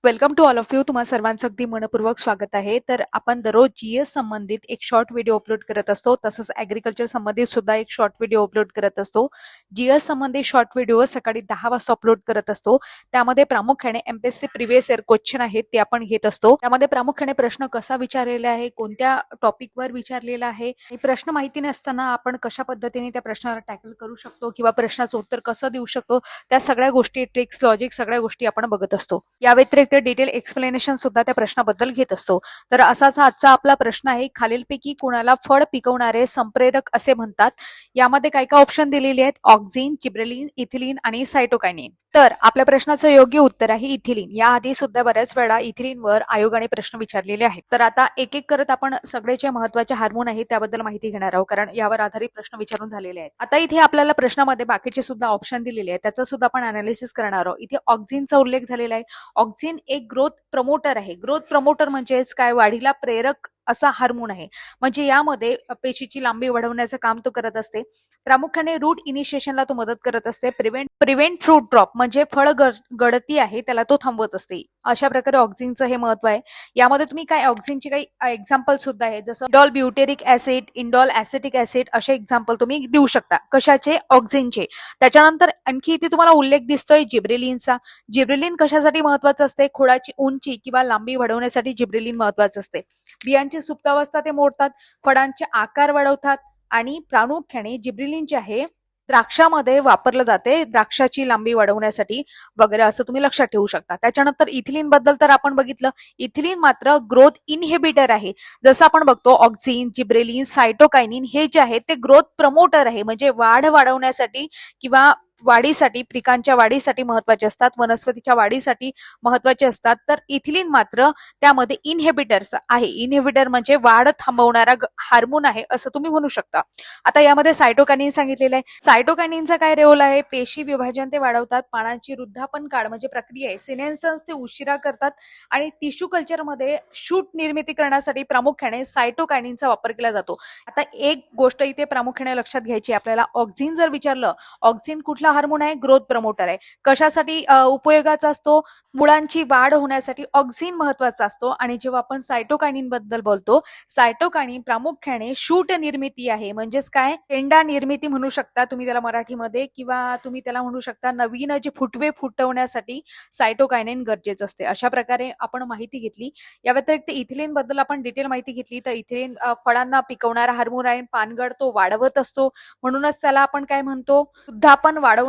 Welcome to all of you. तुम्हा सर्वांचं अगदी मनपूर्वक स्वागत आहे. तर आपण दररोज जीएस संबंधित एक शॉर्ट व्हिडिओ अपलोड करत असतो. तसंच ऍग्रिकल्चर संबंधित सुद्धा एक शॉर्ट व्हिडिओ अपलोड करत असतो. जीएस संबंधित शॉर्ट व्हिडिओ सकाळी 10 वाजता अपलोड करत असतो. त्यामध्ये प्रामुख्याने एमपीएससी प्रिव्हियस इयर क्वेश्चन आहेत ते आपण घेत असतो. त्यामध्ये प्रामुख्याने प्रश्न कसा विचारलेला आहे, कोणत्या टॉपिकवर विचारलेला आहे, आणि प्रश्न माहिती नसताना आपण कशा पद्धतीने त्या प्रश्नाला टॅकल करू शकतो किंवा प्रश्नाचं उत्तर कसं देऊ शकतो, त्या सगळ्या गोष्टी, ट्रिक्स, लॉजिक सगळ्या गोष्टी आपण बघत असतो. या व्यतिरिक्त डिटेल एक्सप्लेनेशन सुद्धा त्या प्रश्नाबद्दल घेत असतो. तर असाच आजचा आपला प्रश्न आहे, खालीलपैकी कोणाला फळ पिकवणारे संप्रेरक असे म्हणतात? यामध्ये काय काय ऑप्शन दिलेले आहेत? ऑक्झिन, जिब्रेलिन, इथिलीन आणि सायटोकायनिन. तर आपल्या प्रश्नाचं योग्य उत्तर आहे इथिलीन. याआधी सुद्धा बऱ्याच वेळा इथिलीनवर आयोगाने प्रश्न विचारलेले आहेत. तर आता एक एक करत आपण सगळे जे महत्वाचे हार्मोन आहेत त्याबद्दल माहिती घेणार आहोत, कारण यावर आधारित प्रश्न विचारून झालेले आहेत. आता इथे आपल्याला प्रश्नामध्ये बाकीचे सुद्धा ऑप्शन दिलेले आहेत, त्याचा सुद्धा आपण अनालिसिस करणार आहोत. इथे ऑक्झिनचा उल्लेख झालेला आहे. ऑक्झिन एक ग्रोथ प्रमोटर आहे. ग्रोथ प्रमोटर म्हणजेच काय? वाढीला प्रेरक असा हार्मोन आहे. म्हणजे यामध्ये पेशीची लांबी वाढवण्याचं काम तो करत असते. प्रामुख्याने रूट इनिशिएशनला तो मदत करत असते. प्रिव्हेंट फ्रूट ड्रॉप म्हणजे फळ गळती आहे त्याला तो थांबवत असते. अशा प्रकारे ऑक्झिनचं हे महत्व आहे. यामध्ये तुम्ही काय ऑक्झिनचे काही एक्झाम्पल सुद्धा आहे, जसं इंडॉल ब्युटेरिक ऍसिड, इंडॉल ऍसिटिक ऍसिड असे एक्झाम्पल तुम्ही देऊ शकता. कशाचे? ऑक्झिनचे. त्याच्यानंतर आणखी इथे तुम्हाला उल्लेख दिसतोय जिब्रेलिनचा. जिब्रेलिन कशासाठी महत्वाचं असते? खोडाची उंची किंवा लांबी वाढवण्यासाठी जिब्रेलिन महत्वाचं असते. बियांची सुप्तावस्था ते मोडतात, फळांचे आकार वाढवतात आणि प्रामुख्याने जिब्रेलिन जे आहे द्राक्षामध्ये वापरलं जाते द्राक्षाची लांबी वाढवण्यासाठी वगैरे, असं तुम्ही लक्षात ठेवू शकता. त्याच्यानंतर इथिलीन बद्दल तर आपण बघितलं. इथिलीन मात्र ग्रोथ इनहिबिटर आहे. जसं आपण बघतो ऑक्झिन, जिब्रेलिन, सायटोकायनिन हे जे आहे ते ग्रोथ प्रमोटर आहे. म्हणजे वाढ वाढवण्यासाठी किंवा वाढीसाठी, पिकांच्या वाढीसाठी महत्वाचे असतात, वनस्पतीच्या वाढीसाठी महत्वाचे असतात. तर इथिलीन मात्र त्यामध्ये इनहिबिटर्स आहे. इनहिबिटर म्हणजे वाढ थांबवणारा हार्मोन आहे असं तुम्ही म्हणू शकता. आता यामध्ये सायटोकायनिन सांगितलेलं आहे. सायटोकायनिनचा काय रोल आहे? पेशी विभाजन ते वाढवतात, पानांची वृद्धापन काळ म्हणजे प्रक्रिया आहे सिनेन्सन्स ते उशिरा करतात आणि टिश्यू कल्चरमध्ये शूट निर्मिती करण्यासाठी प्रामुख्याने सायटोकायनिनचा वापर केला जातो. आता एक गोष्ट इथे प्रामुख्याने लक्षात घ्यायची आपल्याला, ऑक्झिन जर विचारलं, ऑक्झिन कुठला हार्मोन आहे? ग्रोथ प्रमोटर आहे. कशासाठी उपयोगाचा असतो? मुळांची वाढ होण्यासाठी ऑक्झिन महत्वाचा असतो. आणि जेव्हा आपण सायटोकायनिन बद्दल बोलतो, सायटोकायनिन प्रामुख्याने शूट निर्मिती आहे. म्हणजेच काय? पेंडा निर्मिती म्हणू शकता तुम्ही त्याला मराठीमध्ये, किंवा तुम्ही त्याला म्हणू शकता नवीन जे फुटवे फुटवण्यासाठी सायटोकायनिन गरजेचं असते. अशा प्रकारे आपण माहिती घेतली. या व्यतिरिक्त इथिलीन बद्दल आपण डिटेल माहिती घेतली. तर इथिलीन फळांना पिकवणारा हार्मोन आहे. पानगळ तो वाढवत असतो, म्हणूनच त्याला आपण काय म्हणतो? वृद्धापन वाढवणारा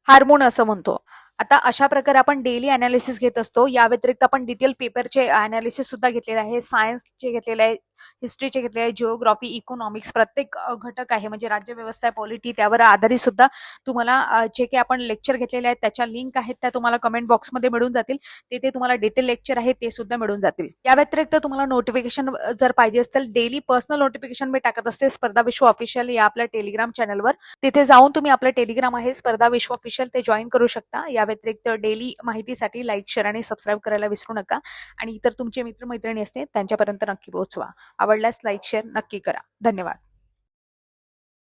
हार्मोन असं म्हणतो. आता अशा प्रकारे आपण डेली अनालिसिस घेत असतो. या व्यतिरिक्त आपण डिटेल पेपरचे अनालिसिस सुद्धा घेतलेले आहे. सायन्सचे घेतलेले आहे, हिस्ट्रीचे घेतलेले आहे, जिओग्राफी, इकॉनॉमिक्स प्रत्येक घटक आहे म्हणजे राज्यव्यवस्था, पॉलिटी, त्यावर आधारित सुद्धा तुम्हाला जे काही आपण लेक्चर घेतलेले आहेत त्याच्या लिंक आहेत त्या तुम्हाला कमेंट बॉक्समध्ये मिळून जातील. तिथे तुम्हाला डिटेल लेक्चर आहे ते सुद्धा मिळून जातील. या व्यतिरिक्त तुम्हाला नोटिफिकेशन जर पाहिजे असेल, डेली पर्सनल नोटिफिकेशन मी टाकत असते स्पर्धा विश्व ऑफिशियल या आपल्या टेलिग्राम चॅनलवर. तिथे जाऊन तुम्ही आपलं टेलिग्राम आहे स्पर्धा विश्व ऑफिशियल ते जॉईन करू शकता. या व्यतिरिक्त डेली माहितीसाठी लाईक, शेअर आणि सबस्क्राईब करायला विसरू नका. आणि इतर तुमचे मित्रमैत्रिणी असते त्यांच्यापर्यंत नक्की पोहोचवा. आवडल्यास लाईक, शेअर नक्की करा. धन्यवाद.